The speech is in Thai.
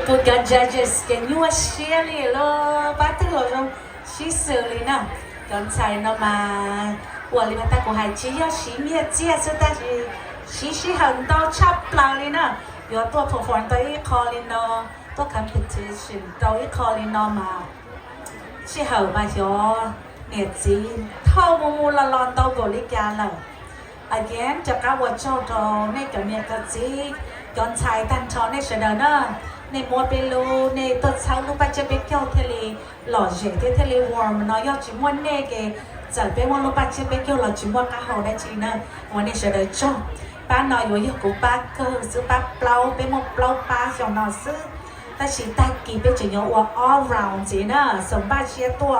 个个 judges 跟我写里了，把这个种其实里呢，刚才呢嘛，我里面大哥还只要洗面接触，但是其实很多差不了里呢，有多 perform 到一考里呢，多 competition 到一考里呢嘛，之後嘛有日子，透冇啦浪到嗰啲家啦。again จะก้าวโจทย์ในกับเนี่ยก็จีย้อนชายตันชอในเสดเนอในมัวเปรูในตัวเช้าลูกปัจเจเปเกี่ยวทะเลหล่อเจ๋ที่ทะเลวอร์มน้อยยอดจิมวันเน่เกจัดเป็นวันลูกปัจเจเปเกี่ยวหล่อจิมวันก้าวได้จีเนอวันนี้เสดโจป้าน้อยอยู่ยี่กูป้าก็ซื้อป้าเปล่าเป็นหมดเปล่าป้าจงนอนซื้อแต่ชีตากีเป็นจีโยว่า all round จีเนอสมบัติเชียตัว